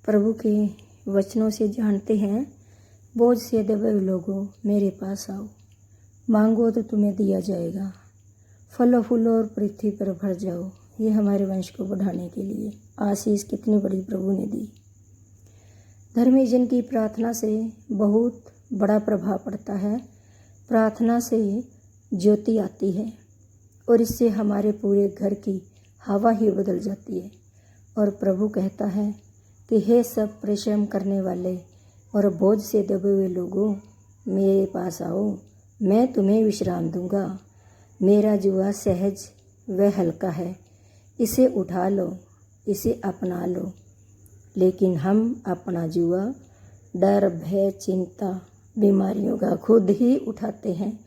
प्रभु के वचनों से जानते हैं। बोझ से दबे हुए लोगों मेरे पास आओ, मांगो तो तुम्हें दिया जाएगा, फलों फूलों और पृथ्वी पर भर जाओ। ये हमारे वंश को बढ़ाने के लिए आशीष कितनी बड़ी प्रभु ने दी। धर्मी जन की प्रार्थना से बहुत बड़ा प्रभाव पड़ता है। प्रार्थना से ज्योति आती है और इससे हमारे पूरे घर की हवा ही बदल जाती है। और प्रभु कहता है कि हे सब परिश्रम करने वाले और बोझ से दबे हुए लोगों मेरे पास आओ, मैं तुम्हें विश्राम दूंगा। मेरा जुआ सहज व हल्का है, इसे उठा लो, इसे अपना लो। लेकिन हम अपना जुआ डर, भय, चिंता, बीमारियों का खुद ही उठाते हैं,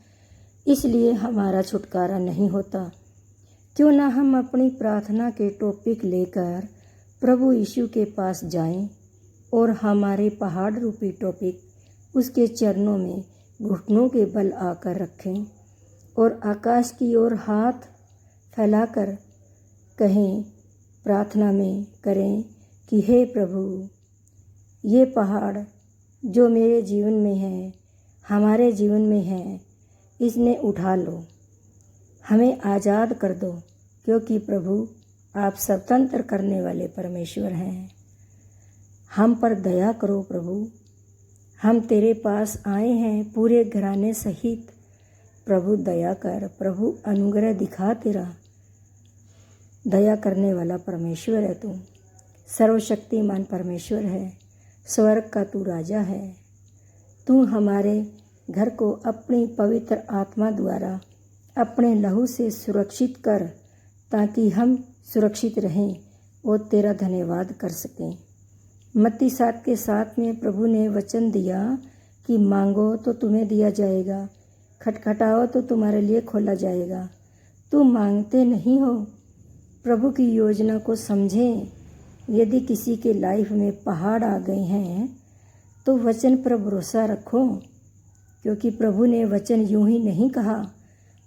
इसलिए हमारा छुटकारा नहीं होता। क्यों ना हम अपनी प्रार्थना के टॉपिक लेकर प्रभु यीशु के पास जाएं और हमारे पहाड़ रूपी टॉपिक उसके चरणों में घुटनों के बल आकर रखें और आकाश की ओर हाथ फैलाकर कहें, प्रार्थना में करें कि हे प्रभु, ये पहाड़ जो मेरे जीवन में है, हमारे जीवन में है, इसने उठा लो, हमें आज़ाद कर दो, क्योंकि प्रभु आप स्वतंत्र करने वाले परमेश्वर हैं। हम पर दया करो प्रभु, हम तेरे पास आए हैं पूरे घराने सहित। प्रभु दया कर, प्रभु अनुग्रह दिखा, तेरा दया करने वाला परमेश्वर है। तू सर्वशक्तिमान परमेश्वर है, स्वर्ग का तू राजा है। तू हमारे घर को अपनी पवित्र आत्मा द्वारा अपने लहू से सुरक्षित कर, ताकि हम सुरक्षित रहें और तेरा धन्यवाद कर सकें। मत्ती 7:7 में प्रभु ने वचन दिया कि मांगो तो तुम्हें दिया जाएगा, खटखटाओ तो तुम्हारे लिए खोला जाएगा। तुम मांगते नहीं हो। प्रभु की योजना को समझें। यदि किसी के लाइफ में पहाड़ आ गए हैं तो वचन पर भरोसा रखो, क्योंकि प्रभु ने वचन यूं ही नहीं कहा।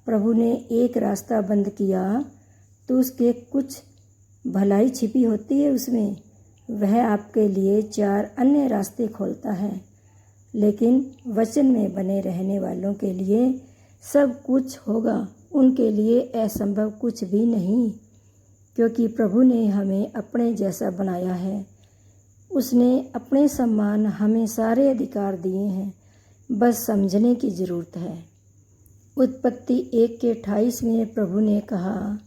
प्रभु ने एक रास्ता बंद किया तो उसके कुछ भलाई छिपी होती है उसमें। वह आपके लिए 4 अन्य रास्ते खोलता है। लेकिन वचन में बने रहने वालों के लिए सब कुछ होगा, उनके लिए असंभव कुछ भी नहीं, क्योंकि प्रभु ने हमें अपने जैसा बनाया है। उसने अपने समान हमें सारे अधिकार दिए हैं, बस समझने की ज़रूरत है। उत्पत्ति 1:28 में प्रभु ने कहा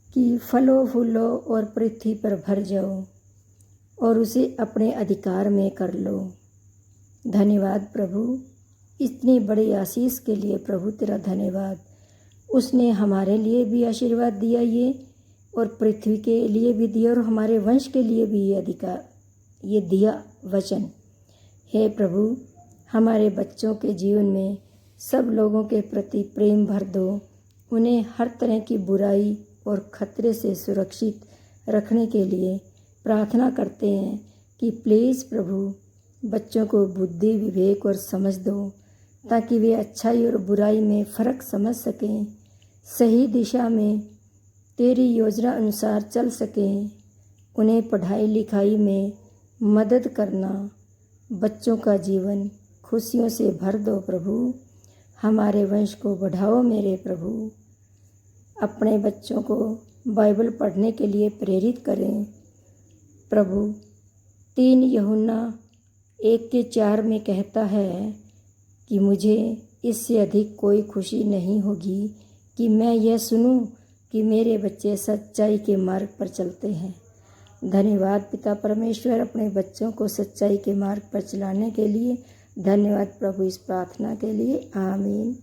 कि फलों फूलों और पृथ्वी पर भर जाओ और उसे अपने अधिकार में कर लो। धन्यवाद प्रभु, इतनी बड़ी आशीष के लिए प्रभु तेरा धन्यवाद। उसने हमारे लिए भी आशीर्वाद दिया ये, और पृथ्वी के लिए भी दिया, और हमारे वंश के लिए भी ये अधिकार, ये दिया वचन। हे प्रभु, हमारे बच्चों के जीवन में सब लोगों के प्रति प्रेम भर दो। उन्हें हर तरह की बुराई और खतरे से सुरक्षित रखने के लिए प्रार्थना करते हैं कि प्लीज़ प्रभु बच्चों को बुद्धि, विवेक और समझ दो, ताकि वे अच्छाई और बुराई में फ़र्क समझ सकें, सही दिशा में तेरी योजना अनुसार चल सकें। उन्हें पढ़ाई लिखाई में मदद करना, बच्चों का जीवन खुशियों से भर दो प्रभु। हमारे वंश को बढ़ाओ मेरे प्रभु। अपने बच्चों को बाइबल पढ़ने के लिए प्रेरित करें प्रभु। 3 यूहन्ना 1:4 में कहता है कि मुझे इससे अधिक कोई खुशी नहीं होगी कि मैं यह सुनूं कि मेरे बच्चे सच्चाई के मार्ग पर चलते हैं। धन्यवाद पिता परमेश्वर, अपने बच्चों को सच्चाई के मार्ग पर चलाने के लिए। धन्यवाद प्रभु इस प्रार्थना के लिए। आमीन।